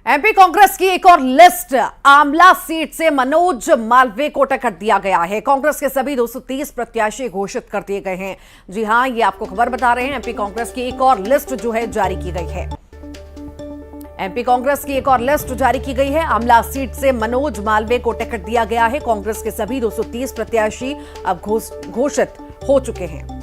MP Congress की एक और लिस्ट, आमला सीट से मनोज मालवीय को टिकट दिया गया है। कांग्रेस के सभी 230 प्रत्याशी घोषित कर दिए गए हैं। जी हां, ये आपको खबर बता रहे हैं। एमपी कांग्रेस की एक और लिस्ट जो है जारी की गई है। एमपी कांग्रेस की एक और लिस्ट जारी की गई है। आमला सीट से मनोज मालवीय को टिकट दिया गया है। कांग्रेस के सभी 230 प्रत्याशी अब घोषित हो चुके हैं।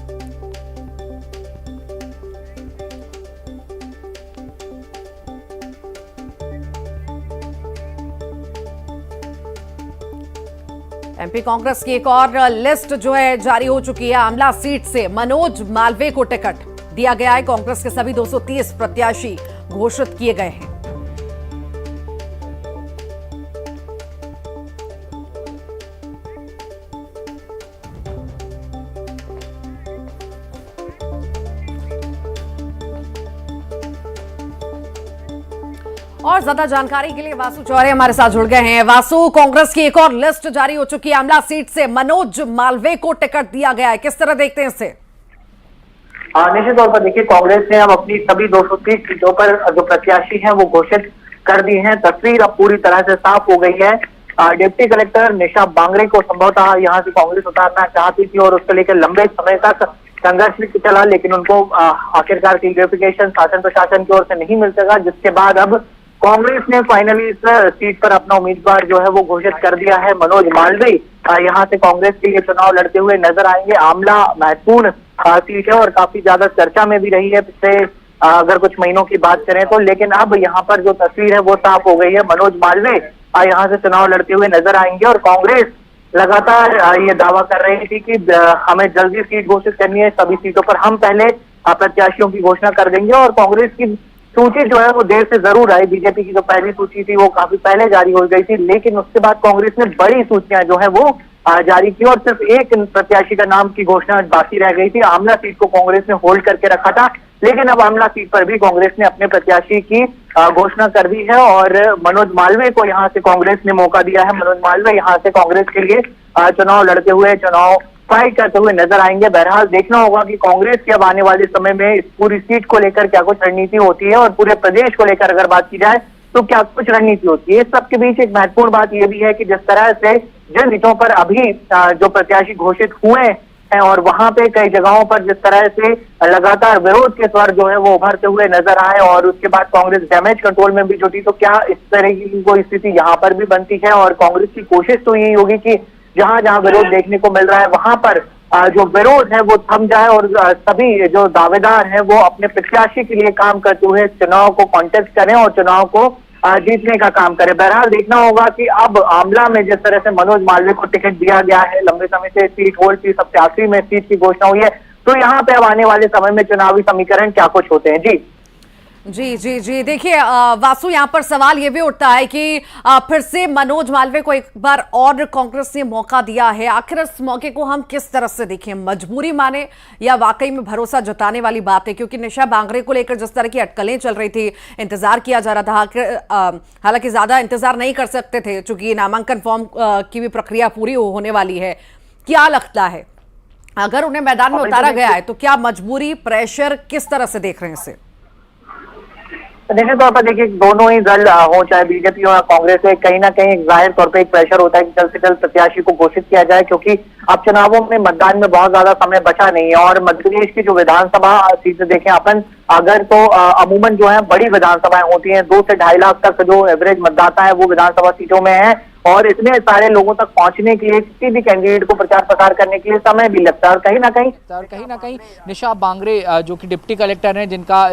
एमपी कांग्रेस की एक और लिस्ट जो है जारी हो चुकी है। आमला सीट से मनोज मालवीय को टिकट दिया गया है। कांग्रेस के सभी 230 प्रत्याशी घोषित किए गए हैं। और ज्यादा जानकारी के लिए वासु चौरे हमारे साथ जुड़ गए हैं। वासु, कांग्रेस की एक और लिस्ट जारी हो चुकी है। आमला सीट से मनोज मालवीय को टिकट दिया गया है, किस तरह देखते हैं इसे? निश्चित तौर पर देखिए, कांग्रेस ने अब अपनी सभी 230 सीटों पर जो प्रत्याशी हैं वो घोषित कर दी हैं। तस्वीर अब पूरी तरह से साफ हो गई है। डिप्टी कलेक्टर निशा बांगरे को संभवतः यहाँ से कांग्रेस उतारना चाहती थी और उसको लेकर लंबे समय तक संघर्ष भी चला, लेकिन उनको आखिरकार क्लियरिफिकेशन शासन प्रशासन की ओर से नहीं मिल सका, जिसके बाद अब कांग्रेस ने फाइनली इस सीट पर अपना उम्मीदवार जो है वो घोषित कर दिया है। मनोज मालवीय यहाँ से कांग्रेस के लिए चुनाव लड़ते हुए नजर आएंगे। आमला महत्वपूर्ण सीट है और काफी ज्यादा चर्चा में भी रही है पिछले अगर कुछ महीनों की बात करें तो, लेकिन अब यहाँ पर जो तस्वीर है वो साफ हो गई है। मनोज मालवीय यहाँ से चुनाव लड़ते हुए नजर आएंगे और कांग्रेस लगातार ये दावा कर रही थी कि हमें जल्दी सीट घोषित करनी है। सभी सीटों पर हम पहले प्रत्याशियों की घोषणा कर देंगे और कांग्रेस की सूची जो है वो देर से जरूर आई। बीजेपी की जो पहली सूची थी वो काफी पहले जारी हो गई थी, लेकिन उसके बाद कांग्रेस ने बड़ी सूचियां जो है वो जारी की और सिर्फ एक प्रत्याशी का नाम की घोषणा बाकी रह गई थी। आमला सीट को कांग्रेस ने होल्ड करके रखा था, लेकिन अब आमला सीट पर भी कांग्रेस ने अपने प्रत्याशी की घोषणा कर दी है और मनोज मालवीय को यहाँ से कांग्रेस ने मौका दिया है। मनोज मालवीय यहाँ से कांग्रेस के लिए चुनाव लड़ते हुए, चुनाव फाइट करते हुए नजर आएंगे। बहरहाल देखना होगा कि कांग्रेस के अब आने वाले समय में इस पूरी सीट को लेकर क्या कुछ रणनीति होती है और पूरे प्रदेश को लेकर अगर बात की जाए तो क्या कुछ रणनीति होती है। इस सबके बीच एक महत्वपूर्ण बात यह भी है कि जिस तरह से जिन सीटों पर अभी जो प्रत्याशी घोषित हुए हैं और वहां पे कई जगहों पर जिस तरह से लगातार विरोध के स्वर जो है वो उभरते हुए नजर आए और उसके बाद कांग्रेस डैमेज कंट्रोल में भी जुटी, तो क्या इस तरह की कोई स्थिति यहाँ पर भी बनती है? और कांग्रेस की कोशिश तो यही होगी कि जहां जहां विरोध देखने को मिल रहा है वहां पर जो विरोध है वो थम जाए और सभी जो दावेदार हैं वो अपने प्रत्याशी के लिए काम करते हुए चुनाव को कॉन्टेस्ट करें और चुनाव को जीतने का काम करें। बहरहाल देखना होगा कि अब आमला में जिस तरह से मनोज मालवीय को टिकट दिया गया है, लंबे समय से सीट होल्ड थी, सबसे आखिरी में सीट की घोषणा हुई है, तो यहाँ पे अब आने वाले समय में चुनावी समीकरण क्या कुछ होते हैं। जी देखिए वासु, यहाँ पर सवाल ये भी उठता है कि फिर से मनोज मालवीय को एक बार और कांग्रेस ने मौका दिया है। आखिर इस मौके को हम किस तरह से देखें, मजबूरी माने या वाकई में भरोसा जताने वाली बात है? क्योंकि निशा बांगरे को लेकर जिस तरह की अटकलें चल रही थी, इंतजार किया जा रहा था, हालांकि ज्यादा इंतजार नहीं कर सकते थे चूंकि नामांकन फॉर्म की भी प्रक्रिया पूरी होने वाली है। क्या लगता है अगर उन्हें मैदान में उतारा गया है तो क्या मजबूरी, प्रेशर, किस तरह से देख रहे हैं इसे? निश्चित तौर पर देखिए, दोनों ही दल हो, चाहे बीजेपी हो या कांग्रेस है, कहीं ना कहीं जाहिर तौर पे एक प्रेशर होता है कि जल्द से जल्द प्रत्याशी को घोषित किया जाए, क्योंकि अब चुनावों में मतदान में बहुत ज्यादा समय बचा नहीं है। और मध्य प्रदेश की जो विधानसभा सीटें देखें अपन अगर तो अमूमन जो है बड़ी विधानसभाएं होती हैं, 2 से 2.5 लाख तक जो एवरेज मतदाता है वो विधानसभा सीटों में है और इतने सारे लोगों तक पहुंचने के लिए किसी भी कैंडिडेट को प्रचार प्रसार करने के लिए समय भी लगता है। और कहीं ना कहीं निशा बांगरे जो कि डिप्टी कलेक्टर हैं,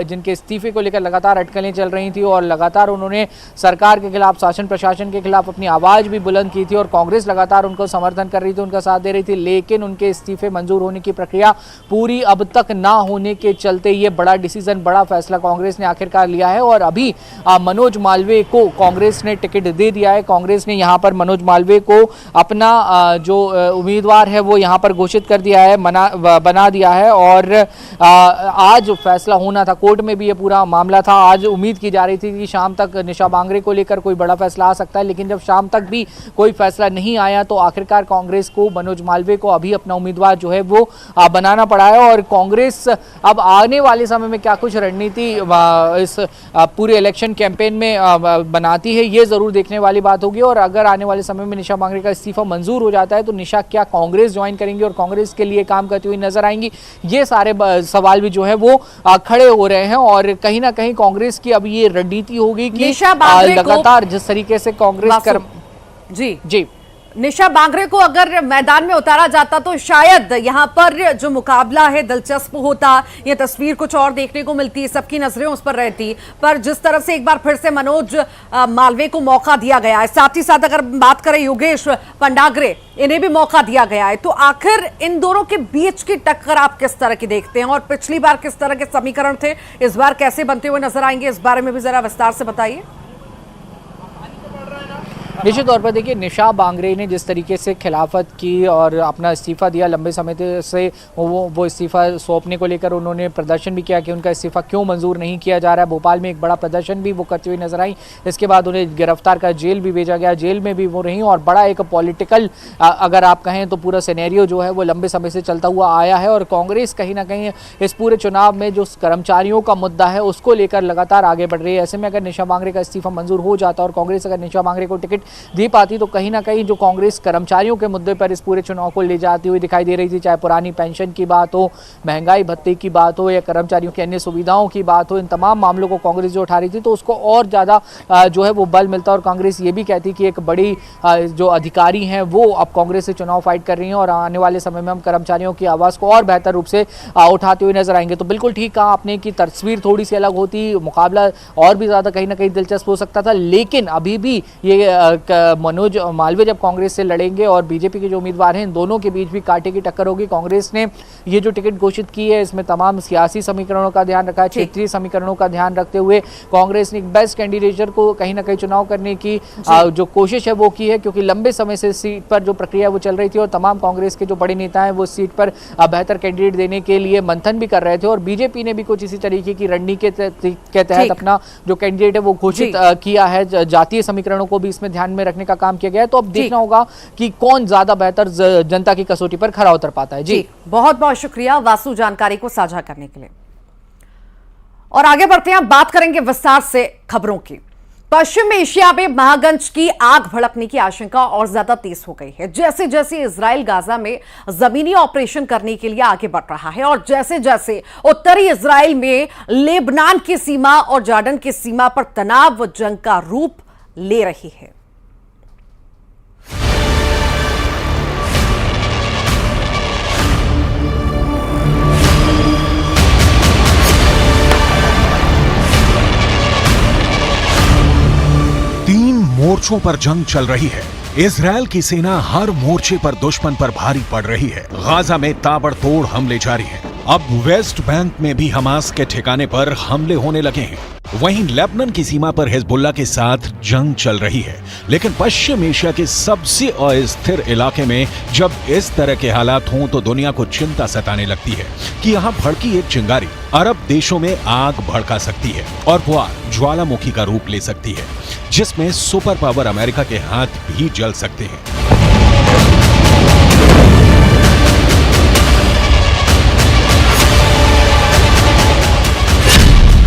जिनके इस्तीफे को लेकर लगातार अटकलें चल रही थी और लगातार उन्होंने सरकार के खिलाफ, शासन प्रशासन के खिलाफ अपनी आवाज भी बुलंद की थी और कांग्रेस लगातार उनको समर्थन कर रही थी, उनका साथ दे रही थी, लेकिन उनके इस्तीफे मंजूर होने की प्रक्रिया पूरी अब तक ना होने के चलते ये बड़ा डिसीजन, बड़ा फैसला कांग्रेस ने आखिरकार लिया है और अभी मनोज मालवीय को कांग्रेस ने टिकट दे दिया है। कांग्रेस ने यहाँ यहाँ पर मनोज मालवीय को अपना जो उम्मीदवार है वो यहाँ पर घोषित कर दिया है, बना दिया है। और आज फैसला होना था, कोर्ट में भी ये पूरा मामला था। आज उम्मीद की जा रही थी कि शाम तक निशा बांगरे को लेकर कोई बड़ा फैसला आ सकता है, लेकिन जब शाम तक भी कोई फैसला नहीं आया तो आखिरकार कांग्रेस को मनोज मालवीय को अभी अपना उम्मीदवार जो है वो बनाना पड़ा है। और कांग्रेस अब आने वाले समय में क्या कुछ रणनीति इस पूरे इलेक्शन कैंपेन में बनाती है, ये जरूर देखने वाली बात होगी। और अगर आने वाले समय में निशा बांगरे का इस्तीफा मंजूर हो जाता है तो निशा क्या कांग्रेस ज्वाइन करेंगी और कांग्रेस के लिए काम करती हुई नजर आएंगी, ये सारे सवाल भी जो है वो खड़े हो रहे हैं। और कहीं ना कहीं कांग्रेस की अब ये रणनीति होगी कि लगातार जिस तरीके से कांग्रेस जी निशा बांगरे को अगर मैदान में उतारा जाता तो शायद यहाँ पर जो मुकाबला है दिलचस्प होता, ये तस्वीर कुछ और देखने को मिलती, सबकी नजरें उस पर रहती। पर जिस तरह से एक बार फिर से मनोज मालवीय को मौका दिया गया है, साथ ही साथ अगर बात करें योगेश पंडाग्रे, इन्हें भी मौका दिया गया है, तो आखिर इन दोनों के बीच की टक्कर आप किस तरह की देखते हैं और पिछली बार किस तरह के समीकरण थे, इस बार कैसे बनते हुए नजर आएंगे, इस बारे में भी जरा विस्तार से बताइए। निश्चित तौर पर देखिए, निशा बांगरे ने जिस तरीके से खिलाफत की और अपना इस्तीफा दिया, लंबे समय से वो इस्तीफा सौंपने को लेकर उन्होंने प्रदर्शन भी किया कि उनका इस्तीफा क्यों मंजूर नहीं किया जा रहा है। भोपाल में एक बड़ा प्रदर्शन भी वो करती हुई नजर आई। इसके बाद उन्हें गिरफ्तार कर जेल भी भेजा गया, जेल में भी वो रही और बड़ा एक पॉलिटिकल अगर आप कहें तो पूरा सिनेरियो जो है वो लंबे समय से चलता हुआ आया है। और कांग्रेस कहीं ना कहीं इस पूरे चुनाव में जो कर्मचारियों का मुद्दा है उसको लेकर लगातार आगे बढ़ रही है। ऐसे में अगर निशा बांगरे का इस्तीफा मंजूर हो जाता और कांग्रेस अगर निशा बांगरे को टिकट दी पाती तो कहीं ना कहीं जो कांग्रेस कर्मचारियों के मुद्दे पर इस पूरे चुनाव को ले जाती हुई दिखाई दे रही थी, चाहे पुरानी पेंशन की बात हो, महंगाई भत्ते की बात हो या कर्मचारियों की अन्य सुविधाओं की बात हो, इन तमाम मामलों को कांग्रेस जो उठा रही थी तो उसको और ज़्यादा जो है वो बल मिलता। और कांग्रेस ये भी कहती कि एक बड़ी जो अधिकारी हैं वो अब कांग्रेस से चुनाव फाइट कर रही हैं और आने वाले समय में हम कर्मचारियों की आवाज़ को और बेहतर रूप से उठाते हुए नजर आएंगे। तो बिल्कुल ठीक कहा आपने कि तस्वीर थोड़ी सी अलग होती, मुकाबला और भी ज़्यादा कहीं ना कहीं दिलचस्प हो सकता था। लेकिन अभी भी ये मनोज मालवीय जब कांग्रेस से लड़ेंगे और बीजेपी के जो उम्मीदवार हैं इन दोनों के बीच भी कांटे की टक्कर होगी। कांग्रेस ने ये जो टिकट घोषित की है इसमें तमाम सियासी समीकरणों का ध्यान रखा है, क्षेत्रीय समीकरणों का ध्यान रखते हुए कांग्रेस ने एक बेस्ट कैंडिडेट को कहीं ना कहीं चुनाव करने की जो कोशिश है वो की है, क्योंकि लंबे समय से सीट पर जो प्रक्रिया वो चल रही थी और तमाम कांग्रेस के जो बड़े नेता हैं वो सीट पर बेहतर कैंडिडेट देने के लिए मंथन भी कर रहे थे। और बीजेपी ने भी कुछ इसी तरीके की रणनीति के तहत अपना जो कैंडिडेट है वो घोषित किया है। जातीय समीकरणों को भी इसमें ध्यान में रखने का काम किया गया है। तो अब देखना होगा कि कौन ज्यादा बेहतर जनता की कसौटी पर खरा उतर पाता है। जी बहुत बहुत शुक्रिया वासु जानकारी को साझा करने के लिए। और आगे बढ़ते हैं, बात करेंगे विस्तार से खबरों की। पश्चिम एशिया में महागंज की आग भड़कने की आशंका और ज्यादा तेज हो गई है। जैसे जैसे इजराइल गाजा में जमीनी ऑपरेशन करने के लिए आगे बढ़ रहा है और जैसे जैसे उत्तरी इजराइल में लेबनान की सीमा और जॉर्डन की सीमा पर तनाव व जंग का रूप ले रही है। मोर्चों पर जंग चल रही है। इजरायल की सेना हर मोर्चे पर दुश्मन पर भारी पड़ रही है। गाजा में ताबड़तोड़ हमले जारी हैं। अब वेस्ट बैंक में भी हमास के ठिकाने पर हमले होने लगे हैं। वहीं लेबनान की सीमा पर हिजबुल्लाह के साथ जंग चल रही है। लेकिन पश्चिम एशिया के सबसे अस्थिर इलाके में जब इस तरह के हालात हों तो दुनिया को चिंता सताने लगती है कि यहाँ भड़की एक चिंगारी अरब देशों में आग भड़का सकती है और वो ज्वालामुखी का रूप ले सकती है, जिसमें सुपर पावर अमेरिका के हाथ भी जल सकते हैं।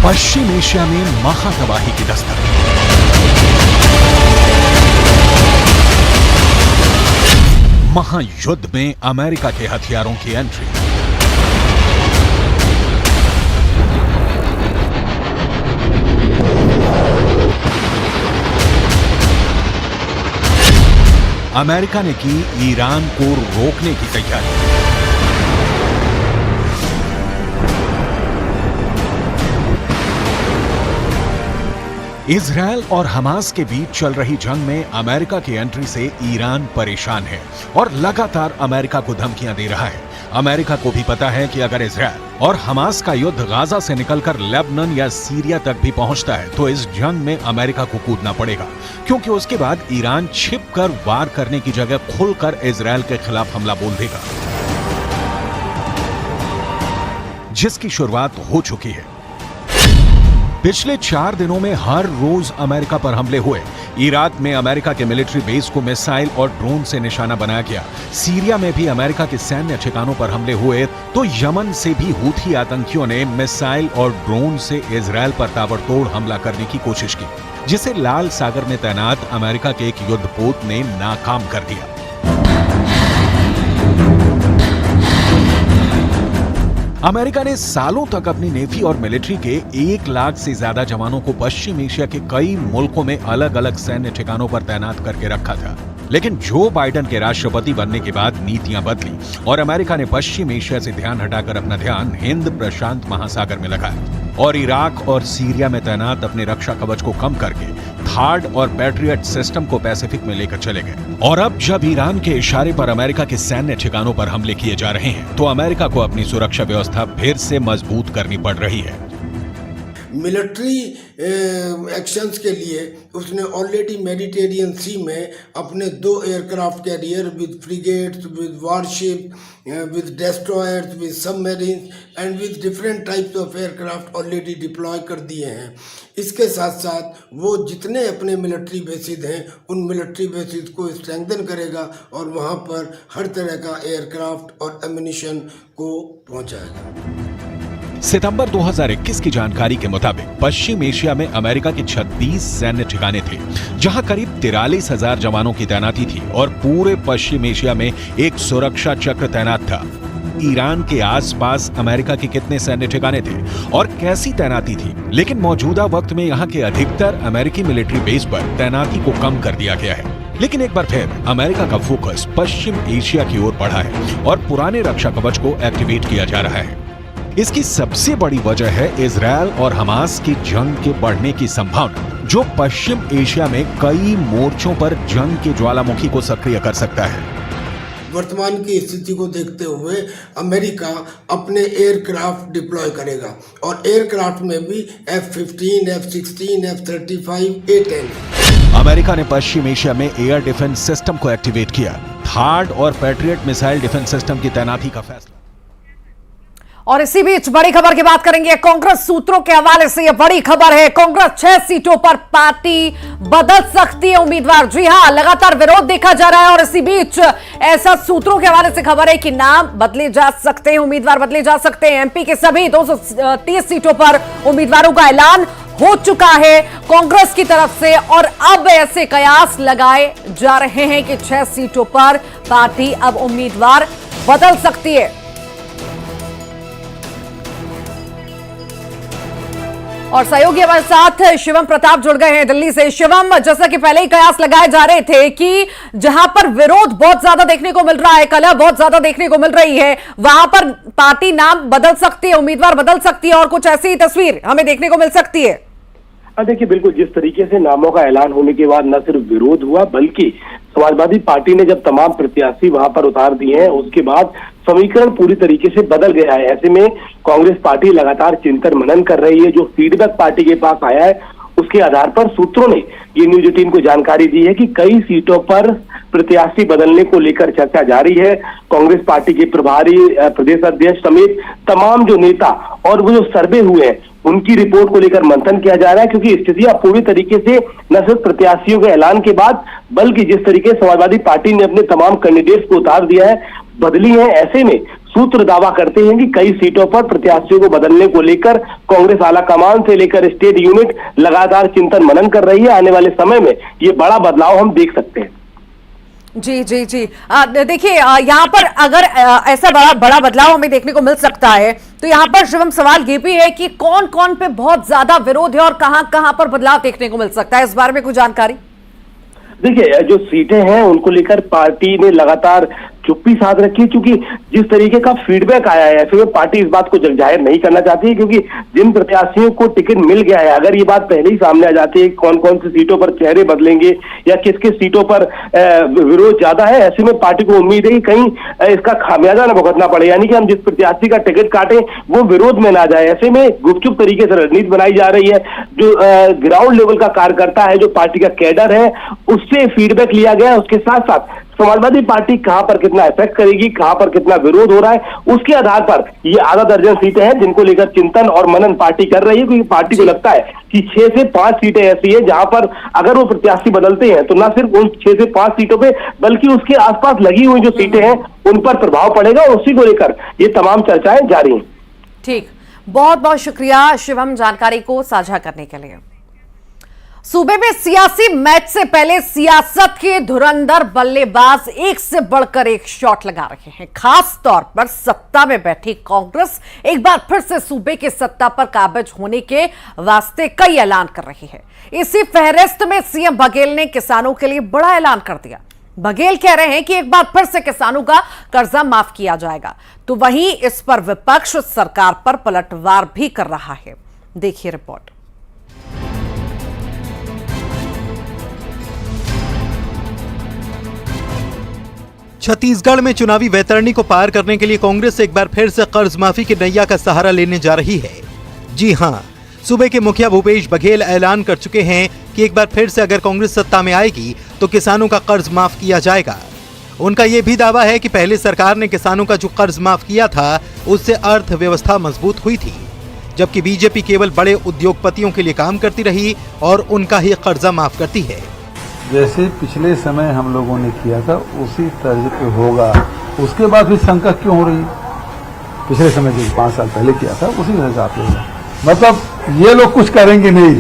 पश्चिम एशिया में महातबाही की दस्तक। महायुद्ध में अमेरिका के हथियारों की एंट्री। अमेरिका ने की ईरान को रोकने की तैयारी। इजरायल और हमास के बीच चल रही जंग में अमेरिका की एंट्री से ईरान परेशान है और लगातार अमेरिका को धमकियां दे रहा है। अमेरिका को भी पता है कि अगर इजरायल और हमास का युद्ध गाजा से निकलकर लेबनान या सीरिया तक भी पहुंचता है तो इस जंग में अमेरिका को कूदना पड़ेगा, क्योंकि उसके बाद ईरान छिपकर वार करने की जगह खुलकर इजरायल के खिलाफ हमला बोल देगा, जिसकी शुरुआत हो चुकी है। पिछले 4 दिनों में हर रोज अमेरिका पर हमले हुए। इराक में अमेरिका के मिलिट्री बेस को मिसाइल और ड्रोन से निशाना बनाया गया। सीरिया में भी अमेरिका के सैन्य ठिकानों पर हमले हुए, तो यमन से भी हूथी आतंकियों ने मिसाइल और ड्रोन से इजरायल पर ताबड़तोड़ हमला करने की कोशिश की, जिसे लाल सागर में तैनात अमेरिका के एक युद्धपोत ने नाकाम कर दिया। अमेरिका ने सालों तक अपनी नेवी और मिलिट्री के 1 लाख से ज्यादा जवानों को पश्चिम एशिया के कई मुल्कों में अलग अलग सैन्य ठिकानों पर तैनात करके रखा था। लेकिन जो बाइडेन के राष्ट्रपति बनने के बाद नीतियां बदली और अमेरिका ने पश्चिम एशिया से ध्यान हटाकर अपना ध्यान हिंद प्रशांत महासागर में लगाया और इराक और सीरिया में तैनात अपने रक्षा कवच को कम करके थार्ड और पैट्रियट सिस्टम को पैसिफिक में लेकर चले गए। और अब जब ईरान के इशारे पर अमेरिका के सैन्य ठिकानों पर हमले किए जा रहे हैं, तो अमेरिका को अपनी सुरक्षा व्यवस्था फिर से मजबूत करनी पड़ रही है। मिलिट्री एक्शंस के लिए उसने ऑलरेडी मेडिटेरियन सी में अपने 2 aircraft carrier with frigates, with warship, with destroyers, with submarines and with different types of aircraft already deploy कर दिए हैं। इसके साथ साथ वो जितने अपने मिलिट्री बेसिस हैं उन मिलिट्री बेसिस को स्ट्रेंथन करेगा और वहाँ पर हर तरह का एयरक्राफ्ट और एम्यूनिशन को पहुँचाएगा। सितंबर 2021 की जानकारी के मुताबिक पश्चिम एशिया में अमेरिका के 36 सैन्य ठिकाने थे, जहां करीब 43,000 जवानों की तैनाती थी और पूरे पश्चिम एशिया में एक सुरक्षा चक्र तैनात था। ईरान के आसपास अमेरिका के कितने सैन्य ठिकाने थे और कैसी तैनाती थी, लेकिन मौजूदा वक्त में यहां के अधिकतर अमेरिकी मिलिट्री बेस पर तैनाती को कम कर दिया गया है। लेकिन एक बार फिर अमेरिका का फोकस पश्चिम एशिया की ओर बढ़ा है और पुराने रक्षा कवच को एक्टिवेट किया जा रहा है। इसकी सबसे बड़ी वजह है इजरायल और हमास की जंग के बढ़ने की संभावना, जो पश्चिम एशिया में कई मोर्चों पर जंग के ज्वालामुखी को सक्रिय कर सकता है। वर्तमान की स्थिति को देखते हुए अमेरिका अपने एयरक्राफ्ट डिप्लॉय करेगा और एयरक्राफ्ट में भी F-15, F-16, F-35, A-10। America ने पश्चिम एशिया में एयर डिफेंस सिस्टम को एक्टिवेट किया। थार्ड और पैट्रियट मिसाइल डिफेंस सिस्टम की तैनाती का फैसला। और इसी बीच बड़ी खबर की बात करेंगे। कांग्रेस सूत्रों के हवाले से यह बड़ी खबर है, कांग्रेस 6 सीटों पर पार्टी बदल सकती है उम्मीदवार। जी हां, लगातार विरोध देखा जा रहा है और इसी बीच ऐसा सूत्रों के हवाले से खबर है कि नाम बदले जा सकते हैं, उम्मीदवार बदले जा सकते हैं। एमपी के सभी 230 सीटों पर उम्मीदवारों का ऐलान हो चुका है कांग्रेस की तरफ से और अब ऐसे कयास लगाए जा रहे हैं कि 6 सीटों पर पार्टी अब उम्मीदवार बदल सकती है। और सहयोगी हमारे साथ शिवम प्रताप जुड़ गए हैं दिल्ली से। शिवम, जैसा कि पहले ही कयास लगाए जा रहे थे कि जहां पर विरोध बहुत ज्यादा देखने को मिल रहा है, कलह बहुत ज्यादा देखने को मिल रही है, वहां पर पार्टी नाम बदल सकती है, उम्मीदवार बदल सकती है और कुछ ऐसी ही तस्वीर हमें देखने को मिल सकती है। देखिए, बिल्कुल जिस तरीके से नामों का ऐलान होने के बाद न सिर्फ विरोध हुआ बल्कि समाजवादी पार्टी ने जब तमाम प्रत्याशी वहां पर उतार दिए हैं उसके बाद समीकरण पूरी तरीके से बदल गया है। ऐसे में कांग्रेस पार्टी लगातार चिंतन मनन कर रही है। जो फीडबैक पार्टी के पास आया है उसके आधार पर सूत्रों ने ये न्यूज 18 को जानकारी दी है कि कई सीटों पर प्रत्याशी बदलने को लेकर चर्चा जारी है। कांग्रेस पार्टी के प्रभारी, प्रदेश अध्यक्ष समेत तमाम जो नेता और वो जो सर्वे हुए हैं उनकी रिपोर्ट को लेकर मंथन किया जा रहा है, क्योंकि स्थितियां पूरी तरीके से न सिर्फ प्रत्याशियों के ऐलान के बाद बल्कि जिस तरीके समाजवादी पार्टी ने अपने तमाम कैंडिडेट्स को उतार दिया है, बदली है। ऐसे में सूत्र दावा करते हैं कि कई सीटों पर प्रत्याशियों को बदलने को लेकर कांग्रेस आला कमान से लेकर स्टेट यूनिट लगातार चिंतन मनन कर रही है। आने वाले समय में ये बड़ा बदलाव हम देख सकते हैं। जी जी जी, देखिए यहाँ पर अगर ऐसा बड़ा बदलाव हमें देखने को मिल सकता है तो यहाँ पर शिवम सवाल ये भी है कि कौन कौन पे बहुत ज्यादा विरोध है और कहां पर बदलाव देखने को मिल सकता है, इस बारे में कुछ जानकारी? देखिए, जो सीटें हैं उनको लेकर पार्टी ने लगातार चुप्पी साध रखी है, क्योंकि जिस तरीके का फीडबैक आया है ऐसे में पार्टी इस बात को जाहिर नहीं करना चाहती है, क्योंकि जिन प्रत्याशियों को टिकट मिल गया है, अगर ये बात पहले ही सामने आ जाती है कौन कौन सी सीटों पर चेहरे बदलेंगे या किस किस सीटों पर विरोध ज्यादा है, ऐसे में पार्टी को उम्मीद है कि कहीं इसका खामियाजा न भुगतना पड़े, यानी कि हम जिस प्रत्याशी का टिकट काटे वो विरोध में ना जाए। ऐसे में गुपचुप तरीके से रणनीति बनाई जा रही है। जो ग्राउंड लेवल का कार्यकर्ता है, जो पार्टी का कैडर है, उससे फीडबैक लिया गया है। उसके साथ साथ समाजवादी पार्टी कहां पर कितना इफेक्ट करेगी, कहां पर कितना विरोध हो रहा है, उसके आधार पर ये आधा दर्जन सीटें हैं जिनको लेकर चिंतन और मनन पार्टी कर रही है, क्योंकि पार्टी को लगता है कि 6 से 5 सीटें ऐसी है जहां पर अगर वो प्रत्याशी बदलते हैं तो न सिर्फ उन 6 से 5 सीटों पे बल्कि उसके आसपास लगी हुई जो सीटें हैं उन पर प्रभाव पड़ेगा, और उसी को लेकर ये तमाम चर्चाएं जारी हैं। ठीक, बहुत बहुत शुक्रिया शिवम जानकारी को साझा करने के लिए। सूबे में सियासी मैच से पहले सियासत के धुरंधर बल्लेबाज एक से बढ़कर एक शॉट लगा रहे हैं। खास तौर पर सत्ता में बैठी कांग्रेस एक बार फिर से सूबे की सत्ता पर काबिज होने के वास्ते कई ऐलान कर रही है। इसी फहरिस्त में सीएम बघेल ने किसानों के लिए बड़ा ऐलान कर दिया। बघेल कह रहे हैं कि एक बार फिर से किसानों का कर्जा माफ किया जाएगा, तो वहीं इस पर विपक्ष सरकार पर पलटवार भी कर रहा है। देखिए रिपोर्ट। छत्तीसगढ़ में चुनावी वैतरणी को पार करने के लिए कांग्रेस एक बार फिर से कर्ज माफी की नैया का सहारा लेने जा रही है। जी हां, सूबे के मुखिया भूपेश बघेल ऐलान कर चुके हैं कि एक बार फिर से अगर कांग्रेस सत्ता में आएगी तो किसानों का कर्ज माफ किया जाएगा। उनका यह भी दावा है कि पहले सरकार ने किसानों का जो कर्ज माफ किया था उससे अर्थव्यवस्था मजबूत हुई थी, जबकि बीजेपी केवल बड़े उद्योगपतियों के लिए काम करती रही और उनका ही कर्जा माफ करती है। जैसे पिछले समय हम लोगों ने किया था उसी तर्ज पे होगा। उसके बाद भी शंका क्यों हो रही? पिछले समय जो 5 साल पहले किया था उसी हिसाब से होगा। मतलब ये लोग कुछ करेंगे नहीं,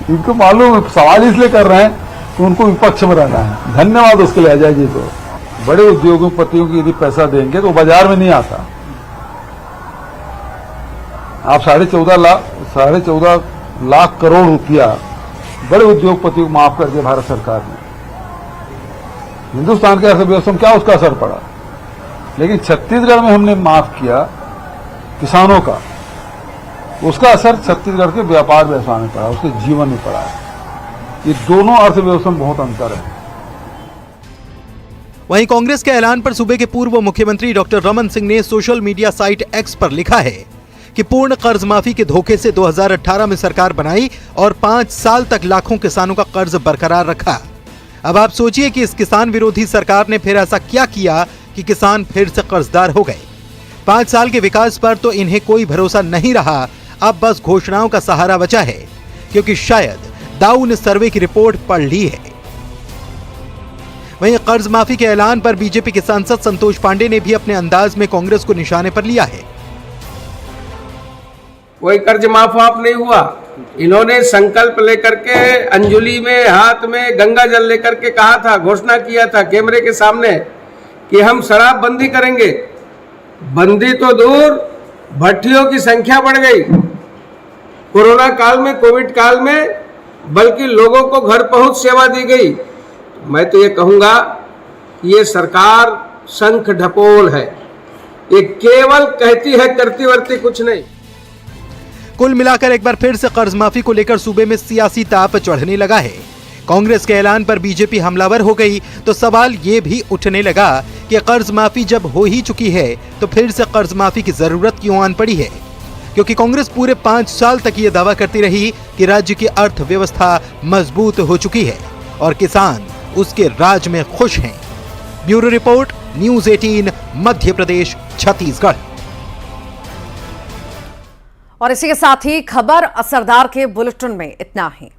इनको मालूम, सवाल इसलिए कर रहे हैं कि उनको विपक्ष में रहना है। धन्यवाद उसके लिए अजय जी को। बड़े उद्योगपतियों को यदि पैसा देंगे तो बाजार में नहीं आता। आप 14.5 लाख करोड़ रुपया बड़े उद्योगपतियों को माफ कर दिया भारत सरकार ने। हिंदुस्तान के अर्थव्यवस्था में क्या उसका असर पड़ा, लेकिन छत्तीसगढ़ में हमने माफ किया किसानों का, उसका असर छत्तीसगढ़ के व्यापार व्यवसाय में पड़ा, उसके जीवन में पड़ा। ये दोनों अर्थव्यवस्था में बहुत अंतर है। वहीं कांग्रेस के ऐलान पर सूबे के पूर्व मुख्यमंत्री डॉक्टर रमन सिंह ने सोशल मीडिया साइट एक्स पर लिखा है कि पूर्ण कर्ज माफी के धोखे से 2018 में सरकार बनाई और 5 साल तक लाखों किसानों का कर्ज बरकरार रखा। अब आप सोचिए कि इस किसान विरोधी सरकार ने फिर ऐसा क्या किया कि किसान फिर से कर्जदार हो गए। 5 साल के विकास पर तो इन्हें कोई भरोसा नहीं रहा, अब बस घोषणाओं का सहारा बचा है, क्योंकि शायद दाऊ ने सर्वे की रिपोर्ट पढ़ ली है। वहीं कर्ज माफी के ऐलान पर बीजेपी के सांसद संतोष पांडे ने भी अपने अंदाज में कांग्रेस को निशाने पर लिया है। कोई कर्ज माफ नहीं हुआ। इन्होंने संकल्प लेकर के अंजुली में हाथ में गंगा जल लेकर के कहा था, घोषणा किया था कैमरे के सामने कि हम शराब बंदी करेंगे। बंदी तो दूर, भट्टियों की संख्या बढ़ गई कोरोना काल में, कोविड काल में, बल्कि लोगों को घर पहुंच सेवा दी गई। मैं तो ये कहूंगा कि ये सरकार शंख ढपोल है, ये केवल कहती है, करती वर्ती कुछ नहीं। कुल मिलाकर एक बार फिर से कर्ज माफी को लेकर सूबे में सियासी ताप चढ़ने लगा है। कांग्रेस के ऐलान पर बीजेपी हमलावर हो गई तो सवाल ये भी उठने लगा कि कर्ज माफी जब हो ही चुकी है तो फिर से कर्ज माफी की जरूरत क्यों आन पड़ी है, क्योंकि कांग्रेस पूरे 5 साल तक ये दावा करती रही कि राज्य की अर्थव्यवस्था मजबूत हो चुकी है और किसान उसके राज में खुश हैं। Bureau report, news 18, Madhya Pradesh, Chhattisgarh. और इसी के साथ ही खबर असरदार के बुलेटिन में इतना ही।